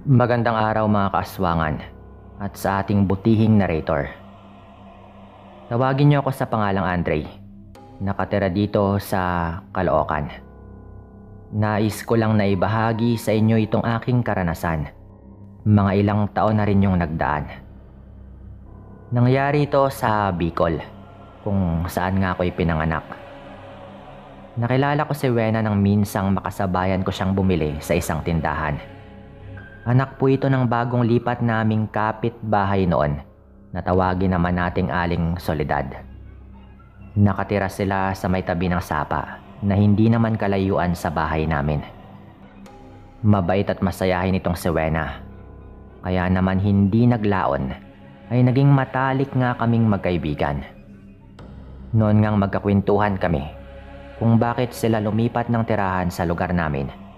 Magandang araw mga kaaswangan at sa ating butihing narrator. Tawagin niyo ako sa pangalang Andre. Nakatira dito sa Caloocan. Nais ko lang na ibahagi sa inyo itong aking karanasan. Mga ilang taon na rin yung nagdaan. Nangyari ito sa Bicol, kung saan nga ako ipinanganak. Nakilala ko si Wena nang minsang makasabayan ko siyang bumili sa isang tindahan. Anak po ito ng bagong lipat naming kapitbahay noon na tawagin naman nating Aling Soledad. Nakatira sila sa may tabi ng sapa na hindi naman kalayuan sa bahay namin. Mabait at masayahin itong si Wena. Kaya naman hindi naglaon ay naging matalik nga kaming magkaibigan. Noon ngang magkakwentuhan kami kung bakit sila lumipat ng tirahan sa lugar namin.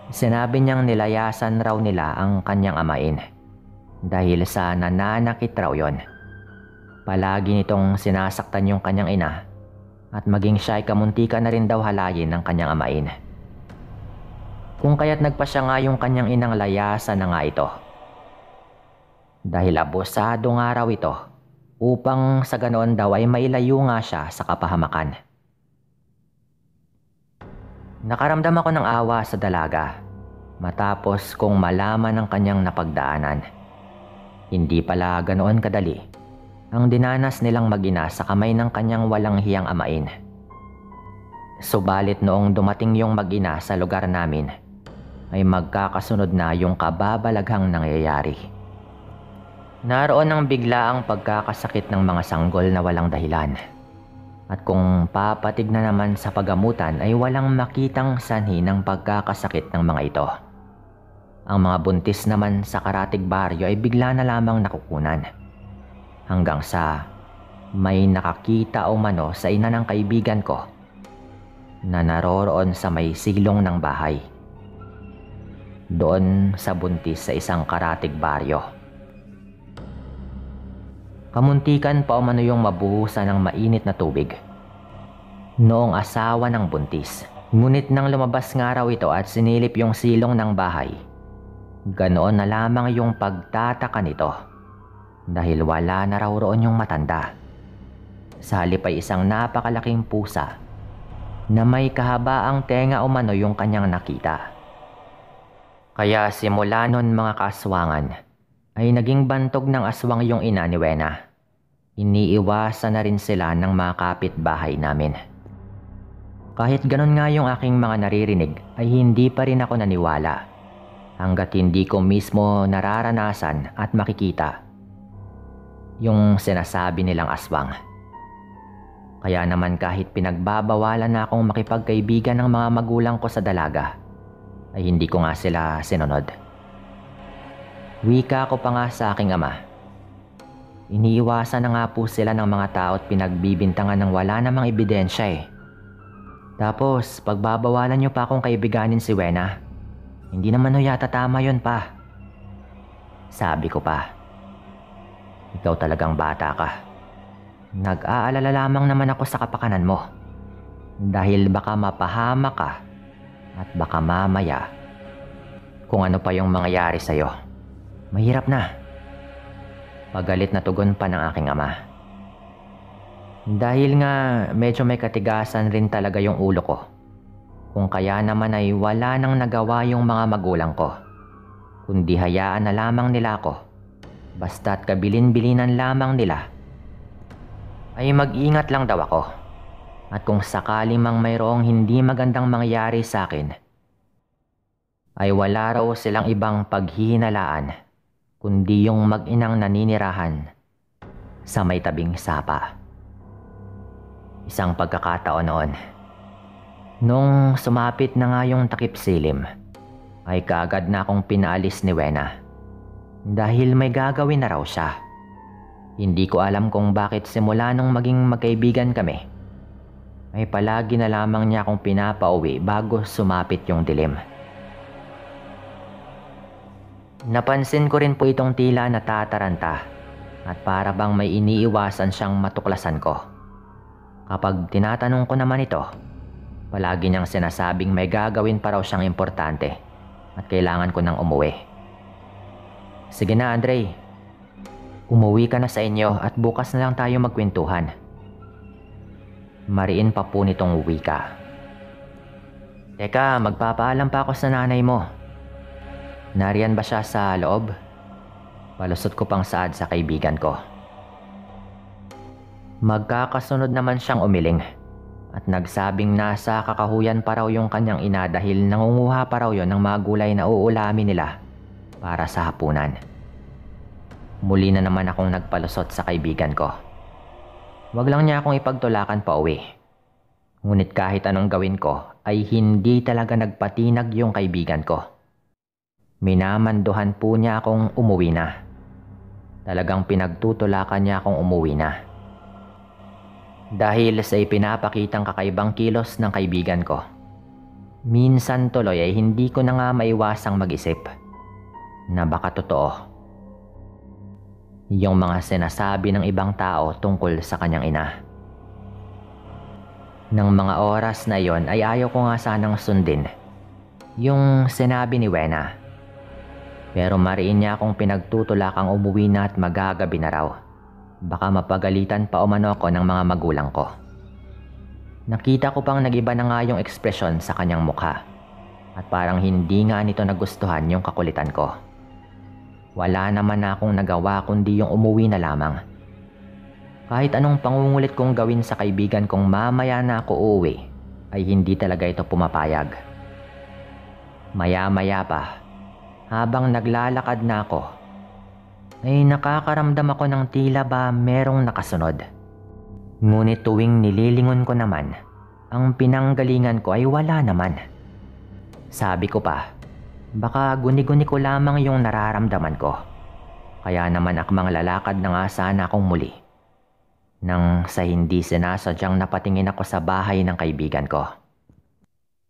Sinabi niyang nilayasan raw nila ang kanyang amain dahil sa nananakit raw yon. Palagi nitong sinasaktan yung kanyang ina at maging siya ay kamuntika na rin daw halayin ng kanyang amain. Kung kaya't nagpasya nga yung kanyang inang layasan na nga ito. Dahil abusado nga raw ito upang sa ganoon daw ay mailayo nga siya sa kapahamakan. Nakaramdam ako ng awa sa dalaga matapos kong malaman ang kanyang napagdaanan. Hindi pala ganoon kadali ang dinanas nilang mag-ina sa kamay ng kanyang walang hiyang amain. Subalit noong dumating yung mag-ina sa lugar namin ay magkakasunod na yung kababalaghang nangyayari. Naroon ang biglaang pagkakasakit ng mga sanggol na walang dahilan. At kung papatig na naman sa pagamutan ay walang makitang sanhi ng pagkakasakit ng mga ito. Ang mga buntis naman sa karatig baryo ay bigla na lamang nakukunan. Hanggang sa may nakakita umano sa ina ng kaibigan ko na naroroon sa may silong ng bahay. Doon sa buntis sa isang karatig baryo. Kamuntikan pa umano yung mabuhusan ng mainit na tubig noong asawa ng buntis. Ngunit nang lumabas nga raw ito at sinilip yung silong ng bahay, ganoon na lamang yung pagtataka nito dahil wala na raw roon yung matanda. Sa halip ay isang napakalaking pusa na may kahabaang tenga umano yung kanyang nakita. Kaya simula nun mga kaaswangan ay naging bantog ng aswang yung ina ni Wena. Iniiwasan na rin sila ng mga kapitbahay namin. Kahit ganun nga yung aking mga naririnig ay hindi pa rin ako naniwala hanggat hindi ko mismo nararanasan at makikita yung sinasabi nilang aswang. Kaya naman kahit pinagbabawalan na akong makipagkaibigan ng mga magulang ko sa dalaga ay hindi ko nga sila sinunod. Wika ko pa nga sa aking ama. Iniiwasan na nga po sila ng mga tao at pinagbibintangan ng wala namang ebidensya eh. Tapos pagbabawalan niyo pa akong kaibiganin si Wena. Hindi naman yata tama yun pa. Sabi ko pa. Ikaw talagang bata ka. Nag-aalala lamang naman ako sa kapakanan mo. Dahil baka mapahama ka at baka mamaya kung ano pa yung mangyayari sa'yo. Mahirap na. Pagalit na tugon pa ng aking ama. Dahil nga medyo may katigasan rin talaga yung ulo ko. Kung kaya naman ay wala nang nagawa yung mga magulang ko. Kundi hayaan na lamang nila ako. Basta't kabilin-bilinan lamang nila. Ay mag-ingat lang daw ako. At kung sakali mang mayroong hindi magandang mangyari sa akin, ay wala raw silang ibang paghihinalaan kundi yung mag-inang naninirahan sa may tabing sapa. Isang pagkakataon noon, nung sumapit na nga yung takip silim, ay kaagad na akong pinaalis ni Wena dahil may gagawin na raw siya. Hindi ko alam kung bakit simula nung maging magkaibigan kami, ay palagi na lamang niya akong pinapauwi bago sumapit yung dilim. Napansin ko rin po itong tila natataranta at para bang may iniiwasan siyang matuklasan ko. Kapag tinatanong ko naman ito, palagi niyang sinasabing may gagawin pa raw siyang importante at kailangan ko nang umuwi. Sige na, Andre. Umuwi ka na sa inyo at bukas na lang tayo magkwentuhan. Mariin pa po nitong wika. Teka, magpapaalam pa ako sa nanay mo. Nariyan ba siya sa loob? Palusot ko pang saad sa kaibigan ko. Magkakasunod naman siyang umiling at nagsabing nasa kakahuyan pa raw yung kanyang ina dahil nangunguha pa raw yon ng mga gulay na uulamin nila para sa hapunan. Muli na naman akong nagpalusot sa kaibigan ko. Wag lang niya akong ipagtulakan pa uwi. Ngunit kahit anong gawin ko ay hindi talaga nagpatinag yung kaibigan ko. Minamanduhan po niya akong umuwi na. Talagang pinagtutulakan niya akong umuwi na. Dahil sa ipinapakitang kakaibang kilos ng kaibigan ko, minsan tuloy ay hindi ko na nga maiwasang mag-isip na baka totoo yung mga sinasabi ng ibang tao tungkol sa kanyang ina. Nang mga oras na yon ay ayaw ko nga sanang sundin yung sinabi ni Wena. Pero mariin niya akong pinagtutulakang umuwi na at magagabi na raw. Baka mapagalitan pa umano ako ng mga magulang ko. Nakita ko pang nagiba na nga yung ekspresyon sa kanyang mukha at parang hindi nga nito nagustuhan yung kakulitan ko. Wala naman na akong nagawa kundi yung umuwi na lamang. Kahit anong pangungulit kong gawin sa kaibigan kong mamaya na ako uuwi ay hindi talaga ito pumapayag. Maya-maya pa, habang naglalakad na ako, ay nakakaramdam ako ng tila ba merong nakasunod. Ngunit tuwing nililingon ko naman, ang pinanggalingan ko ay wala naman. Sabi ko pa, baka guni-guni ko lamang yung nararamdaman ko. Kaya naman akmang lalakad na nga sana akong muli. Nang sa hindi sinasadyang napatingin ako sa bahay ng kaibigan ko.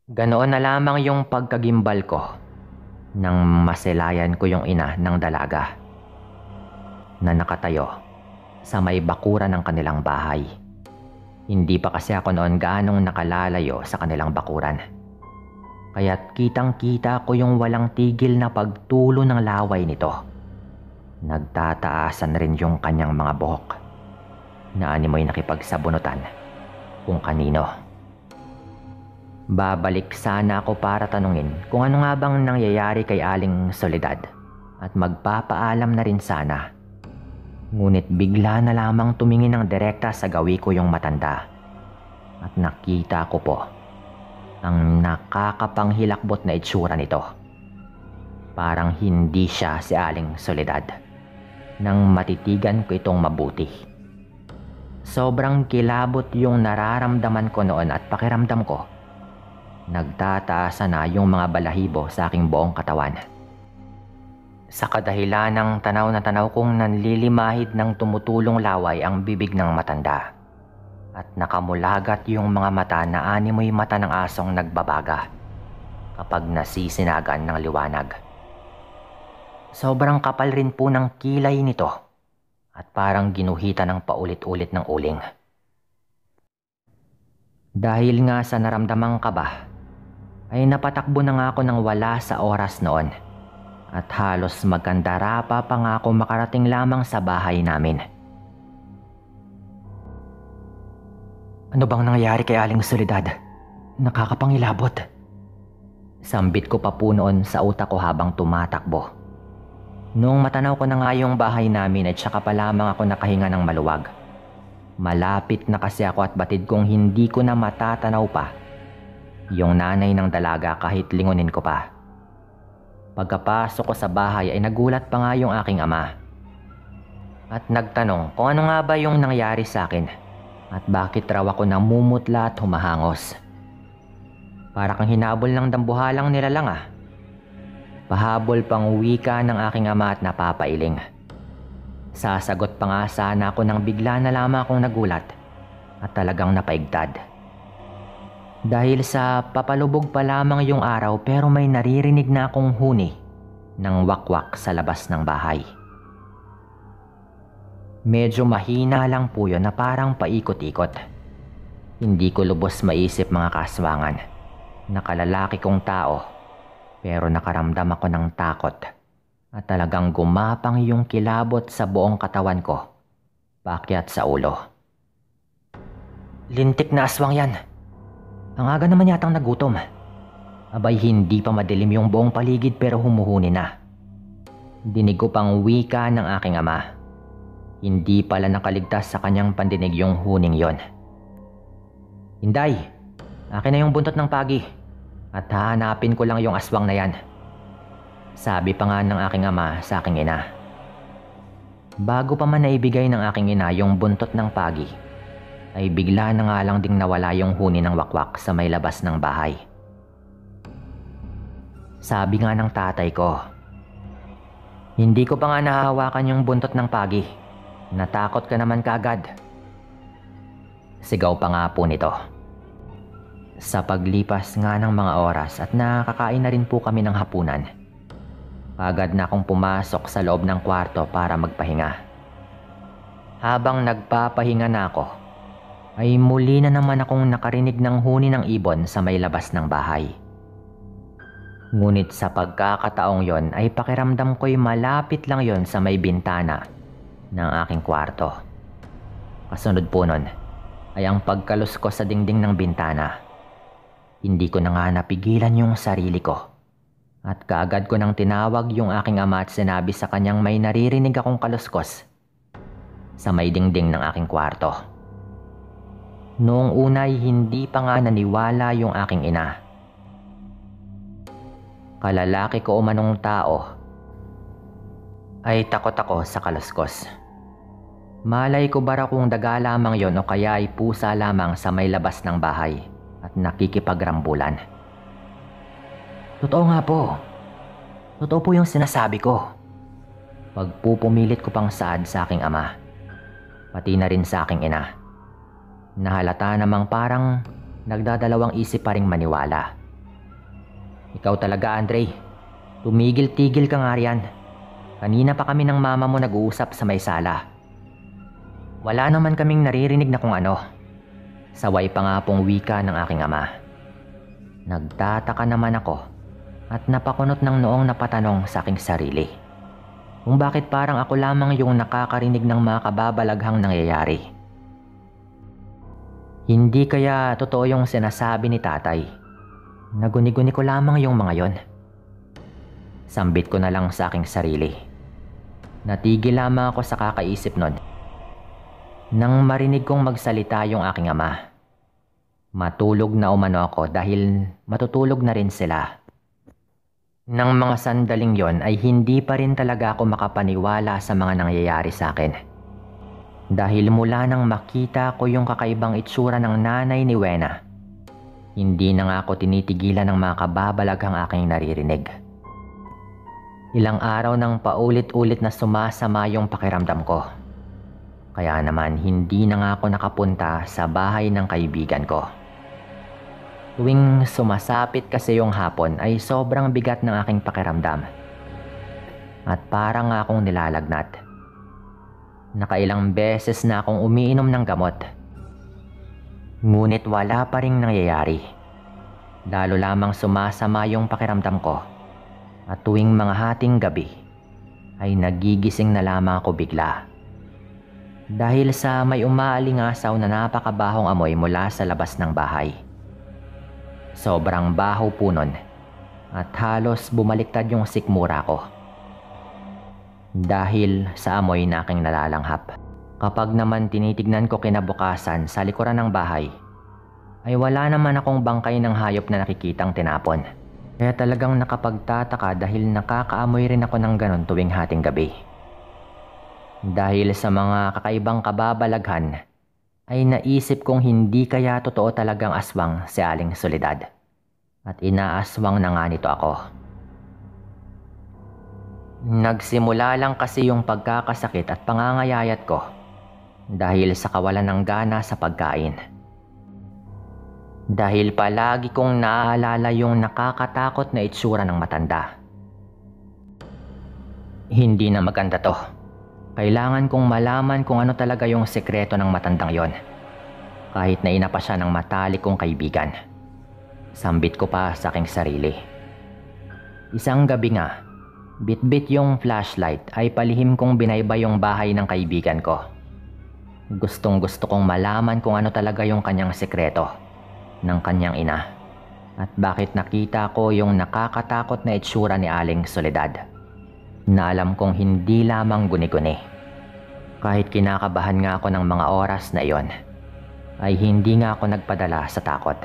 Ganoon na lamang yung pagkagimbal ko nang masilayan ko yung ina ng dalaga na nakatayo sa may bakuran ng kanilang bahay. Hindi pa kasi ako noon gaanong nakalalayo sa kanilang bakuran. Kaya't kitang-kita ko yung walang tigil na pagtulo ng laway nito. Nagtataasan rin yung kanyang mga buhok na animoy nakipagsabunutan kung kanino. Babalik sana ako para tanungin kung ano nga bang nangyayari kay Aling Soledad at magpapaalam na rin sana. Ngunit bigla na lamang tumingin ng direkta sa gawi ko yung matanda at nakita ko po ang nakakapanghilakbot na itsura nito. Parang hindi siya si Aling Soledad nang matitigan ko itong mabuti. Sobrang kilabot yung nararamdaman ko noon at pakiramdam ko. Nagtataasa na yung mga balahibo sa aking buong katawan. Sa kadahilan ng tanaw na tanaw kong nanlilimahid ng tumutulong laway ang bibig ng matanda. At nakamulagat yung mga mata na animoy mata ng asong nagbabaga kapag nasisinagan ng liwanag. Sobrang kapal rin po ng kilay nito. At parang ginuhita ng paulit-ulit ng uling. Dahil nga sa naramdamang kaba, ay napatakbo na nga ako ng wala sa oras noon. At halos magkandarapa pa nga ako makarating lamang sa bahay namin. Ano bang nangyayari kay Aling Soledad? Nakakapangilabot. Sambit ko pa po noon sa utak ko habang tumatakbo. Noong matanaw ko na nga yung bahay namin at saka pa lamang ako nakahinga ng maluwag. Malapit na kasi ako at batid kong hindi ko na matatanaw pa yung nanay ng dalaga kahit lingunin ko pa. Pagkapasok ko sa bahay ay nagulat pa nga yung aking ama. At nagtanong kung ano nga ba yung nangyari sa akin at bakit raw ako namumutla at humahangos. Para kang hinabol ng dambuhalang nilalang ah. Pahabol pang wika ng aking ama at napapailing. Sasagot pa nga sana ako nang bigla na lamang akong nagulat at talagang napaigtad. Dahil sa papalubog pa lamang yung araw pero may naririnig na akong huni ng wakwak sa labas ng bahay. Medyo mahina lang po yun na parang paikot-ikot. Hindi ko lubos maisip mga kaswangan na kalalaki kong tao Pero nakaramdam ako ng takot at talagang gumapang yung kilabot sa buong katawan ko, paakyat sa ulo. Lintik na aswang yan. Ang aga naman yatang nagutom. Abay, hindi pa madilim yung buong paligid pero humuhuni na. Dinig ko pang wika ng aking ama. Hindi pala nakaligtas sa kanyang pandinig yung huning yon. Inday, akin na yung buntot ng pagi at hahanapin ko lang yung aswang na yan. Sabi pa nga ng aking ama sa aking ina. Bago pa man naibigay ng aking ina yung buntot ng pagi, ay bigla na nga lang ding nawala yung huni ng wakwak sa may labas ng bahay. Sabi nga ng tatay ko, hindi ko pa nga nahahawakan yung buntot ng pagi. Natakot ka naman kaagad. Sigaw pa nga po nito. Sa paglipas nga ng mga oras at nakakain na rin po kami ng hapunan, agad na akong pumasok sa loob ng kwarto para magpahinga. Habang nagpapahinga na ako, ay muli na naman akong nakarinig ng huni ng ibon sa may labas ng bahay. Ngunit sa pagkakataong yon ay pakiramdam ko'y malapit lang yon sa may bintana ng aking kwarto. Kasunod po nun ay ang pagkalus ko sa dingding ng bintana. Hindi ko na nga napigilan yung sarili ko at kaagad ko nang tinawag yung aking ama at sinabi sa kanyang may naririnig akong kaluskos sa may dingding ng aking kwarto. Noong unay hindi pa nga naniwala yung aking ina. Kalalaki ko umanong tao ay takot ako sa kaluskos. Malay ko bara kung daga lamang yon o kaya ay pusa lamang sa may labas ng bahay at nakikipagrambulan. Totoo nga po. Totoo po yung sinasabi ko. Pagpupumilit ko pang saad sa aking ama, pati na rin sa aking ina. Nahalata namang parang nagdadalawang isip pa ring maniwala. Ikaw talaga, Andre. Tumigil-tigil ka nga riyan. Kanina pa kami ng mama mo nag-uusap sa may sala. Wala naman kaming naririnig na kung ano. Saway pa nga pong wika ng aking ama. Nagtataka naman ako at napakunot ng noong napatanong sa aking sarili kung bakit parang ako lamang yung nakakarinig ng mga kababalaghang nangyayari. Hindi kaya totoo yung sinasabi ni tatay? Naguni-guni ko lamang yung mga yon. Sambit ko na lang sa aking sarili. Natigil lamang ako sa kakaisip nun nang marinig kong magsalita yung aking ama. Matulog na umano ako dahil matutulog na rin sila. Nang mga sandaling yon ay hindi pa rin talaga ako makapaniwala sa mga nangyayari sa akin. Dahil mula nang makita ko yung kakaibang itsura ng nanay ni Wena, hindi na nga ako tinitigilan ng mga kababalaghang aking naririnig. Ilang araw nang paulit-ulit na sumasama yung pakiramdam ko. Kaya naman hindi na nga ako nakapunta sa bahay ng kaibigan ko. Tuwing sumasapit kasi yung hapon ay sobrang bigat ng aking pakiramdam. At parang akong nilalagnat. Nakailang beses na akong umiinom ng gamot. Ngunit wala pa ring nangyayari. Lalo lamang sumasama yung pakiramdam ko. At tuwing mga hating gabi ay nagigising na lamang ako bigla. Dahil sa may umaalingasaw na napakabahong amoy mula sa labas ng bahay. Sobrang baho po nun at halos bumaliktad yung sikmura ko. Dahil sa amoy na aking nalalanghap. Kapag naman tinitignan ko kinabukasan sa likuran ng bahay, ay wala naman akong bangkay ng hayop na nakikitang tinapon. Kaya talagang nakapagtataka dahil nakakaamoy rin ako ng ganon tuwing hating gabi. Dahil sa mga kakaibang kababalaghan, ay naisip kong hindi kaya totoo talagang aswang si Aling Soledad. At inaaswang na nga nito ako. Nagsimula lang kasi yung pagkakasakit at pangangayayat ko dahil sa kawalan ng gana sa pagkain. Dahil palagi kong naaalala yung nakakatakot na itsura ng matanda. Hindi na maganda to. Kailangan kong malaman kung ano talaga yung sekreto ng matandang yon. Kahit na ina pa siya ng matalik kong kaibigan. Sambit ko pa sa aking sarili. Isang gabi nga, bitbit yung flashlight ay palihim kong binaybay yung bahay ng kaibigan ko. Gustong gusto kong malaman kung ano talaga yung kanyang sekreto ng kanyang ina at bakit nakita ko yung nakakatakot na itsura ni Aling Soledad na alam kong hindi lamang guni-guni. Kahit kinakabahan nga ako ng mga oras na iyon, ay hindi nga ako nagpadala sa takot.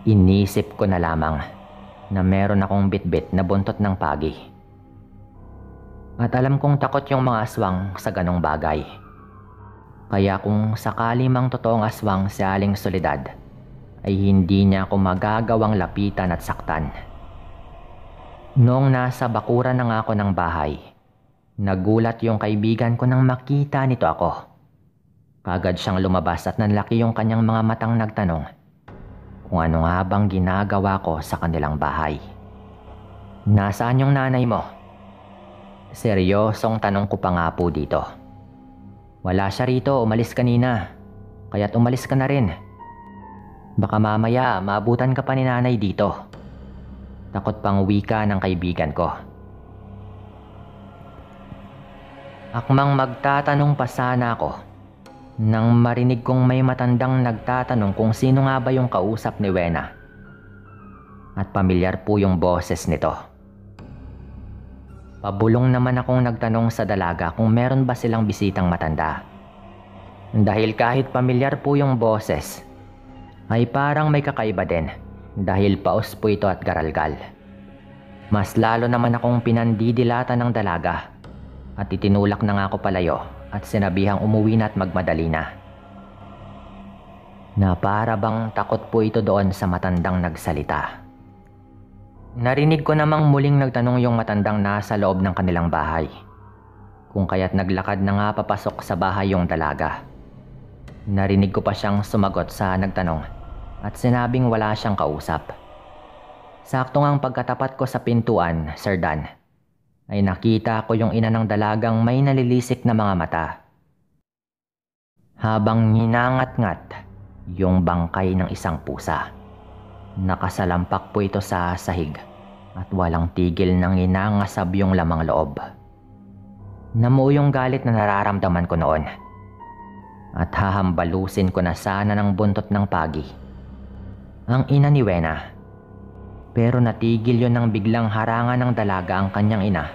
Inisip ko na lamang na meron akong bitbit na buntot ng pagi. At alam kong takot yung mga aswang sa ganong bagay. Kaya kung sakali mang totoong aswang si Aling Soledad, ay hindi niya ako magagawang lapitan at saktan. Noong nasa bakuran na nga ako ng bahay, nagulat yung kaibigan ko nang makita nito ako. Kagad siyang lumabas at nanlaki yung kanyang mga matang nagtanong kung ano nga bang ginagawa ko sa kanilang bahay. Nasaan yung nanay mo? Seryosong tanong ko pa nga po dito. Wala siya rito, umalis kanina. Kaya't umalis ka na rin. Baka mamaya maabutan ka pa ni nanay dito. Takot pang wika ng kaibigan ko. Akmang magtatanong pa sana ako nang marinig kong may matandang nagtatanong kung sino nga ba yung kausap ni Wena. At pamilyar po yung boses nito. Pabulong naman akong nagtanong sa dalaga kung meron ba silang bisitang matanda. Dahil kahit pamilyar po yung boses, ay parang may kakaiba din dahil paos po ito at garalgal. Mas lalo naman akong pinandidilata ng dalaga at itinulak na nga ako palayo at sinabihang umuwi na at magmadali na. Na para bang takot po ito doon sa matandang nagsalita. Narinig ko namang muling nagtanong yung matandang nasa loob ng kanilang bahay kung kaya't naglakad na nga papasok sa bahay yung dalaga. Narinig ko pa siyang sumagot sa nagtanong at sinabing wala siyang kausap. Sakto ngang pagkatapat ko sa pintuan, Sir Dan, ay nakita ko yung ina ng dalagang may nalilisik na mga mata. Habang hinangat-ngat yung bangkay ng isang pusa. Nakasalampak po ito sa sahig at walang tigil nang inangasab yung lamang loob. Namuo yung galit na nararamdaman ko noon. At hahambalusin ko na sana ng buntot ng pagi ang ina ni Wena. Pero natigil yon nang biglang harangan ng dalaga ang kanyang ina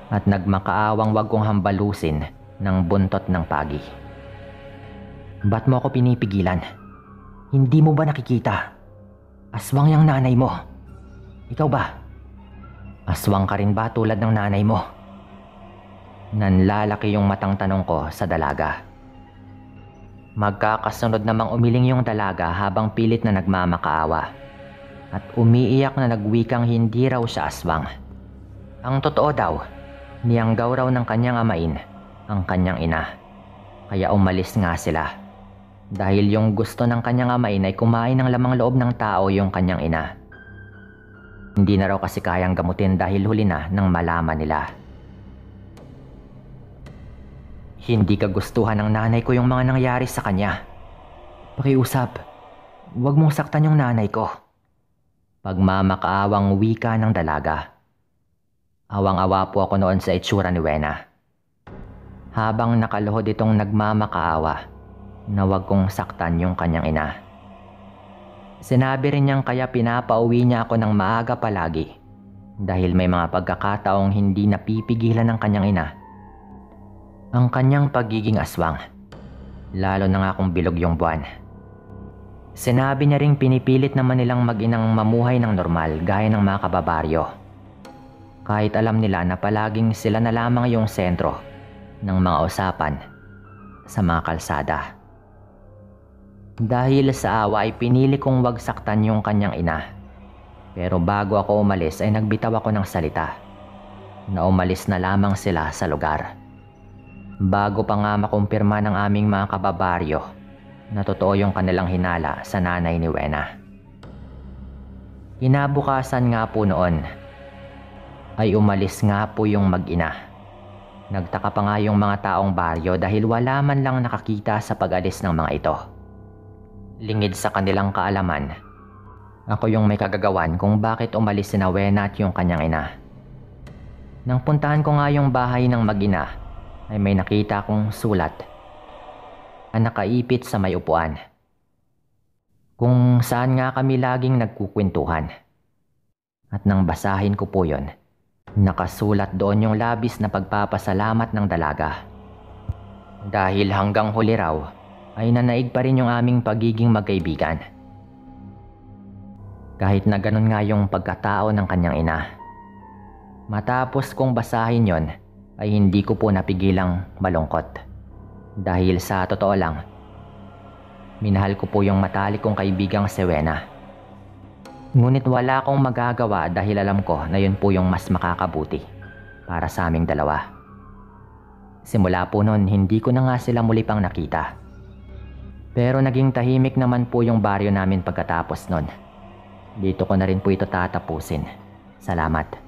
at nagmakaawang wag kong hambalusin ng buntot ng pagi. Ba't mo ako pinipigilan? Hindi mo ba nakikita? Aswang yung nanay mo. Ikaw ba? Aswang ka rin ba tulad ng nanay mo? Nanlalaki yung matang tanong ko sa dalaga. Magkakasunod namang umiling yung dalaga habang pilit na nagmamakaawa at umiiyak na nagwikang hindi raw siya aswang. Ang totoo daw, niyanggaw raw ng kanyang amain ang kanyang ina. Kaya umalis nga sila dahil yung gusto ng kanyang amain ay kumain ng lamang loob ng tao yung kanyang ina. Hindi na raw kasi kayang gamutin dahil huli na nang malaman nila. Hindi kagustuhan ng nanay ko yung mga nangyari sa kanya. Pakiusap, huwag mong saktan yung nanay ko. Pagmamakaawang wika ng dalaga. Awang-awa po ako noon sa itsura ni Wena. Habang nakaluhod itong nagmamakaawa na huwag kong saktan yung kanyang ina. Sinabi rin niyang kaya pinapauwi niya ako ng maaga palagi dahil may mga pagkakataong hindi napipigilan ng kanyang ina ang kanyang pagiging aswang, lalo na nga kung bilog yung buwan. Sinabi niya ring pinipilit naman nilang mag-inang mamuhay ng normal gaya ng mga kababaryo. Kahit alam nila na palaging sila na lamang yung sentro ng mga usapan sa mga kalsada. Dahil sa awa ay pinili kong wag saktan yung kanyang ina. Pero bago ako umalis ay nagbitaw ako ng salita na umalis na lamang sila sa lugar. Bago pa nga makumpirma ng aming mga kababaryo na totoo yung kanilang hinala sa nanay ni Wena. Kinabukasan nga po noon ay umalis nga po yung mag-ina. Nagtaka pa nga yung mga taong baryo dahil wala man lang nakakita sa pag-alis ng mga ito. Lingid sa kanilang kaalaman Ako yung may kagagawan kung bakit umalis si Wena at yung kanyang ina. Nang puntahan ko nga yung bahay ng mag-ina, ay may nakita kong sulat na nakaipit sa may upuan. Kung saan nga kami laging nagkukwentuhan. At nang basahin ko po yon, nakasulat doon yung labis na pagpapasalamat ng dalaga. Dahil hanggang huli raw, ay nanaig pa rin yung aming pagiging magkaibigan. Kahit na ganun nga yung pagkatao ng kanyang ina. Matapos kong basahin yon, ay hindi ko po napigilang malungkot. Dahil sa totoo lang, minahal ko po yung matalik kong kaibigang si Wena. Ngunit wala akong magagawa dahil alam ko na yun po yung mas makakabuti para sa aming dalawa. Simula po nun, hindi ko na nga sila muli pang nakita. Pero naging tahimik naman po yung baryo namin pagkatapos nun. Dito ko na rin po ito tatapusin. Salamat.